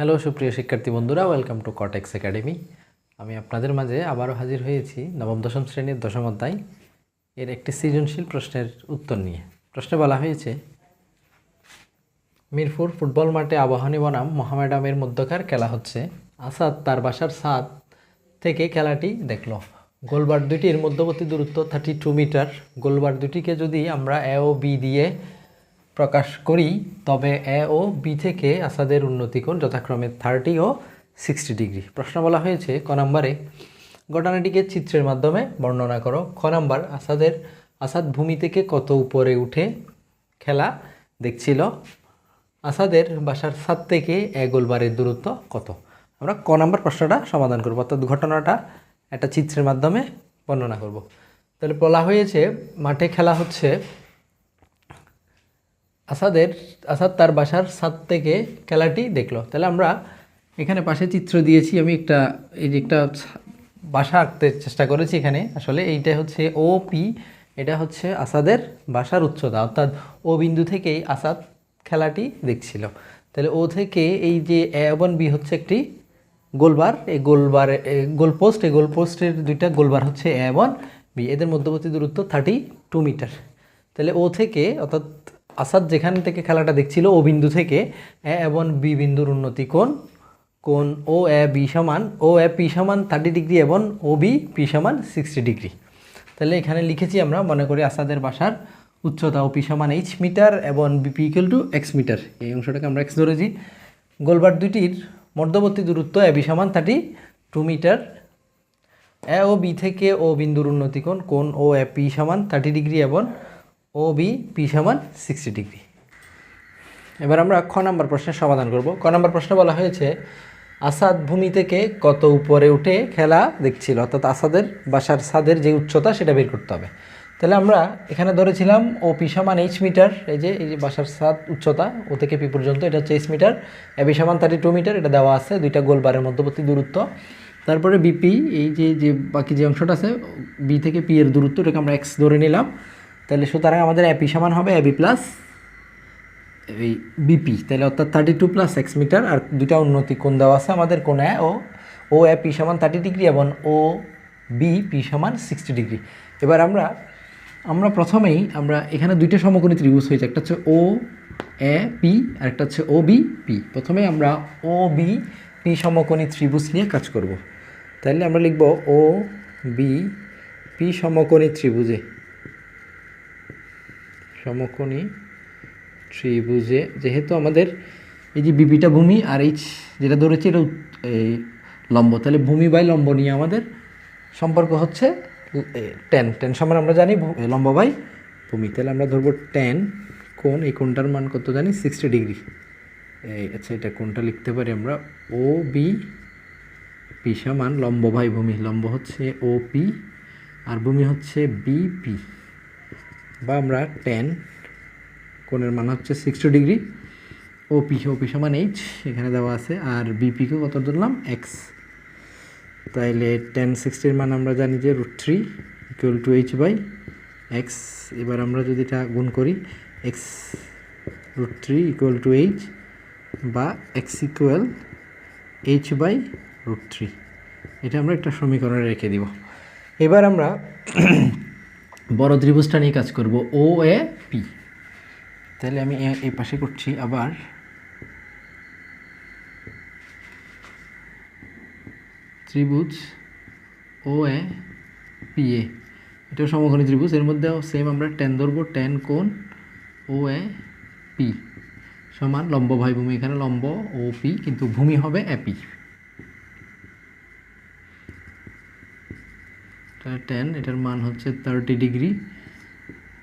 Hello সুপ্রিয় শিক্ষার্থী বন্ধুরা, ওয়েলকাম টু কটেক্স একাডেমি। আমি আপনাদের মাঝে আবারও হাজির হয়েছি নবম দশম শ্রেণীর দশম অধ্যায় এর একটি সৃজনশীল প্রশ্নের উত্তর নিয়ে। প্রশ্নে বলা হয়েছে, মিরপুর ফুটবল মাঠে আবাহনী বনাম মোহামেডানের মধ্যকার খেলা হচ্ছে। আসাদ তার বাসার ছাদ থেকে খেলাটি দেখল। গোলবার দুটির মধ্যবর্তী দূরত্ব 32 মিটার। গোলবার দুটিকে যদি আমরা এ ও বি দিয়ে প্রকাশ করি, তবে এ ও বি থেকে আসাদের উন্নতিকোণ যথাক্রমে 30 ও 60 ডিগ্রি। প্রশ্ন বলা হয়েছে ক নম্বরে, ঘটনাটিকে চিত্রের মাধ্যমে বর্ণনা করো। খ নম্বর, আসাদ ভূমি থেকে কত উপরে উঠে খেলা দেখছিল। আসাদের বাসার ছাদ থেকে গোলবারের দূরত্ব কত। আমরা ক নম্বর প্রশ্নটা সমাধান করব, অর্থাৎ ঘটনাটা একটা চিত্রের মাধ্যমে বর্ণনা করব। তাহলে বলা হয়েছে মাঠে খেলা হচ্ছে, আসাদ তার বাসার ছাদ থেকে খেলাটি দেখলো। তাহলে আমরা এখানে পাশে চিত্র দিয়েছি, আমি একটা বাসা আঁকতে চেষ্টা করেছি এখানে। আসলে এইটা হচ্ছে ও পি, এটা হচ্ছে আসাদের বাসার উচ্চতা, অর্থাৎ ও বিন্দু থেকেই আসাদ খেলাটি দেখছিল। তাহলে ও থেকে এই যে এ এবং বি হচ্ছে একটি গোলবার, এই গোলপোস্ট, এই গোলপোস্টের দুইটা গোলবার হচ্ছে এ এবং বি, এদের মধ্যবর্তী দূরত্ব 32 মিটার। তাহলে ও থেকে, অর্থাৎ আসাদ যেখান থেকে খেলাটা দেখছিল ও বিন্দু থেকে এ এবং বি বিন্দুর উন্নতি কোণ ও এ পি সমান 30 ডিগ্রি এবং ও বি পি সমান 60 ডিগ্রি। তাহলে এখানে লিখেছি আমরা, মনে করি আসাদের বাসার উচ্চতা ও পি সমান এইচ মিটার এবং BP equal to X metre, এই অংশটাকে আমরা এক্স ধরেছি। গোলবার দুইটির মধ্যবর্তী দূরত্ব এ বি সমান 32 মিটার। এ ও বি থেকে ও বিন্দুর উন্নতি কোণ ও এ পি সমান 30 ডিগ্রি এবং ও বি পি সমান 60 ডিগ্রি। এবার আমরা খ নম্বর প্রশ্নের সমাধান করব। ক নম্বর প্রশ্নে বলা হয়েছে, আসাদ ভূমি থেকে কত উপরে উঠে খেলা দেখছিল, অর্থাৎ আসাদের বাসার ছাদের যে উচ্চতা সেটা বের করতে হবে। তাহলে আমরা এখানে ধরেছিলাম ও পি সমান এইচ মিটার, এই যে বাসার ছাদ উচ্চতা ও থেকে পি পর্যন্ত, এটা হচ্ছে এইচ মিটার। এ বি সমান 32 মিটার, এটা দেওয়া আছে, দুইটা গোলবারের মধ্যবর্তী দূরত্ব। তারপরে বিপি, এই যে বাকি যে অংশটা আছে বি থেকে পি এর দূরত্ব, এটাকে আমরা এক্স ধরে নিলাম। তাহলে সুতরাং আমাদের এপি সমান হবে এবি প্লাস এই বিপি, তাহলে অর্থাৎ 32 প্লাস এক্স মিটার। আর দুইটা উন্নতি কোণ দেওয়া আছে আমাদের, কোণ এ ও এ পি সমান 30 ডিগ্রি এবং ও বি পি সমান 60 ডিগ্রি। এবার আমরা প্রথমেই এখানে দুইটা সমকোণী ত্রিভুজ হয়েছে, একটা হচ্ছে ও এ পি আর একটা হচ্ছে ও বি পি। প্রথমে আমরা ও বি পি সমকোণী ত্রিভুজ নিয়ে কাজ করব। তাহলে আমরা লিখব ও বি পি সমকোণী ত্রিভুজে, যেহেতু আমাদের এই যে বিপিটা ভূমি আর এইচ যেটা ধরেছে এটা এই লম্ব, তাহলে ভূমি বাই লম্ব নিয়ে আমাদের সম্পর্ক হচ্ছে টেন সমান আমরা জানি লম্ব বাই ভূমি। তাহলে আমরা ধরবো টেন কোণ, এই কোণটার মান কত জানি 60 ডিগ্রি। আচ্ছা, এটা কোণটা লিখতে পারি আমরা ও বি পি সমান লম্ব বাই ভূমি, লম্ব হচ্ছে ও পি আর ভূমি হচ্ছে বিপি, বা আমরা টেন কোণের মান হচ্ছে 60 ডিগ্রি। ওপি সমান এইচ এখানে দেওয়া আছে, আর বিপিকে কত ধরলাম এক্স। তাইলে 10/60 মান আমরা জানি যে √3 equal to H by X. এবার আমরা যদি এটা গুণ করি, এক্স √3 ইকুয়াল টু এইচ, বা এক্স ইকুয়াল এইচ বাই √3, এটা আমরা একটা সমীকরণে রেখে দিব। এবার আমরা বড় ত্রিভুজটা নিয়ে কাজ করব, ও এ পি। তাহলে আমি এই পাশে করছি, আবার ত্রিভুজ ও এ পি এ, এটাও সমকোণী ত্রিভুজ, এর মধ্যেও সেম আমরা টেন ধরবো, টেন কোণ ও এ পি সমান লম্ব বাই ভূমি, এখানে লম্ব ও পি কিন্তু ভূমি হবে এপি। টেন, এটার মান হচ্ছে 30 ডিগ্রি।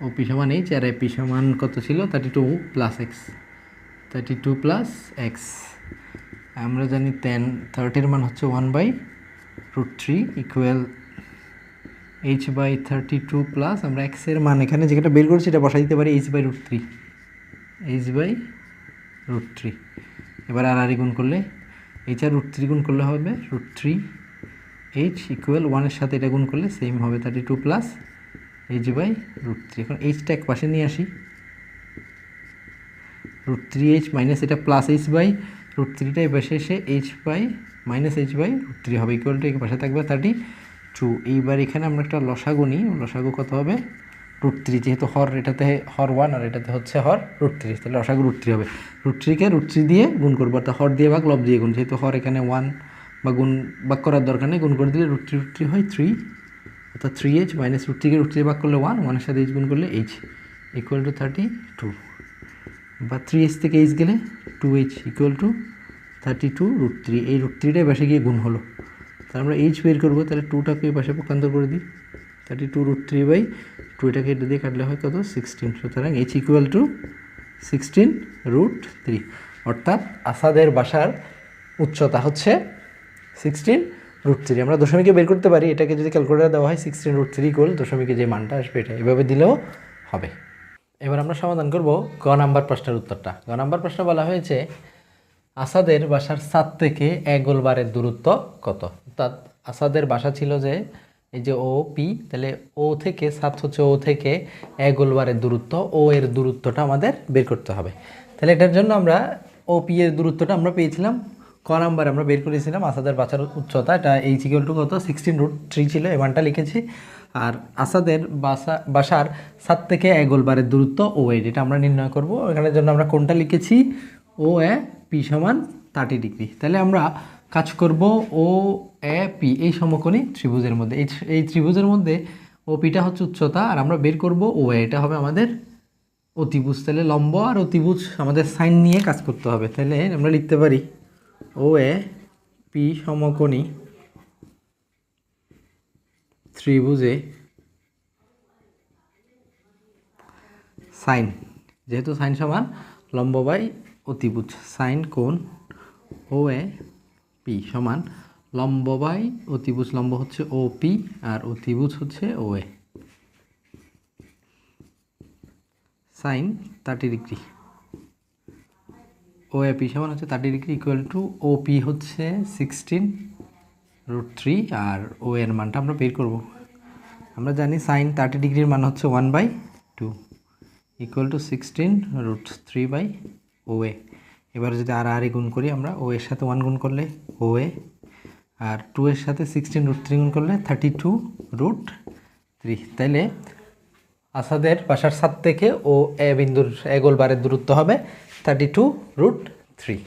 ওপি সমান এইচ আর এপি সমান কত ছিল 32 প্লাস এক্স, 32 প্লাস এক্স। আমরা জানি 30-এর মান হচ্ছে 1/√3 ইকুয়াল এইচ বাই 32 প্লাস আমরা এক্সের মান এখানে যেটা বের করেছি এটা বসাই দিতে পারি h/√3। এবার আর গুণ করলে এইচ আর √3 গুণ করলে হবে √3 এইচ ইকুয়াল 1-এর সাথে এটা গুণ করলে সেম হবে 32 প্লাস h/√3। এখন এইচটা এক পাশে নিয়ে আসি, √3h মাইনাস এটা প্লাস h বাই √3টা এই পাশে এসে h/-h/√3 হবে, ইকুয়াল টু এই পাশে থাকবে 32। এইবার এখানে আমরা একটা লসাগু নিই, লসাগু কত হবে √3, যেহেতু হর এটাতে হর 1 আর এটাতে হচ্ছে হর √3, তাহলে লসাগু √3 হবে। √3কে √3 দিয়ে গুণ করবো, অর্থাৎ হর দিয়ে ভাগ লব দিয়ে গুণ, যেহেতু হর এখানে 1 বা গুণ ভাগ করার দরকার নেই, গুণ করে দিলে √3 হয় 3, অর্থাৎ 3h মাইনাস √3কে √3 ভাগ করলে 1, 1 এর সাথে h গুণ করলে h, ইকুয়াল টু 32, বা 3h থেকে h গেলে 2h, ইকুয়াল টু 32√3। এই √3টাই পাশে গিয়ে গুণ হলো, তাহলে আমরা h বের করবো, তাহলে 2টাকে এই পাশে পক্ষান্তর করে দিই, 32√3/2, এটাকে এটা দিয়ে কাটলে হয় কত 16, সুতরাং h ইকুয়াল টু 16√3, অর্থাৎ আসাদের বাসার উচ্চতা হচ্ছে 16√3। আমরা দশমিকে বের করতে পারি, এটাকে যদি ক্যালকুলেটার দেওয়া হয় 16√3 ইকুয়াল দশমিকে যে মানটা আসবে এটা এভাবে দিলেও হবে। এবার আমরা সমাধান করব গ নাম্বার প্রশ্নের উত্তরটা। গ নাম্বার প্রশ্ন বলা হয়েছে আসাদের বাসার ছাদ থেকে এ গোলবারের দূরত্ব কত। অর্থাৎ আসাদের বাসা ছিল যে এই যে ও পি, তাহলে ও থেকে ছাদ হচ্ছে ও থেকে এ গোলবারের দূরত্ব, ও এর দূরত্বটা আমাদের বের করতে হবে। তাহলে এটার জন্য আমরা ও পি এর দূরত্বটা আমরা পেয়েছিলাম, ক নাম্বারে আমরা বের করেছিলাম আসাদের বাসার উচ্চতা, এটা এইচ ইকুয়াল টু কত 16√3 ছিল, এই মানটা লিখেছি। আর আসাদের বাসার ছাদ থেকে এ গোলবারের দূরত্ব ও এ, এটা আমরা নির্ণয় করব। এখানের জন্য আমরা কোনটা লিখেছি, ও এ পি সমান 30°। তাহলে আমরা কাজ করব ও এ পি এই সমকোণী ত্রিভুজের মধ্যে, এই ত্রিভুজের মধ্যে ও পিটা হচ্ছে উচ্চতা, আর আমরা বের করব ও এ, এটা হবে আমাদের অতিভুজ। তাহলে লম্ব আর অতিভুজ আমাদের সাইন নিয়ে কাজ করতে হবে। তাহলে আমরা লিখতে পারি ও এ পি সমকোণী ত্রিভুজে সাইন, যেহেতু সাইন সমান লম্ব বাই অতিভুজ, সাইন কোণ ও এ পি সমান লম্ব বাই অতিভুজ, লম্ব হচ্ছে ও পি আর অতিভুজ হচ্ছে ও এ, সাইন 30°। ও এ পি সমান হচ্ছে 30°, ইকুয়াল টু ও পি হচ্ছে 16√3, আর ও এর মানটা আমরা বের করব। আমরা জানি সাইন 30°-র মান হচ্ছে 1/2, ইকুয়াল টু 16√3/ও এ। এবার যদি আর গুণ করি, আমরা ও এর সাথে 1 গুণ করলে ও এ, আর 2 এর সাথে 16√3 গুণ করলে 32√3। তাইলে আসাদের বাসার ছাদ থেকে ও এ বিন্দুর এ গোলবারের দূরত্ব হবে 32√3।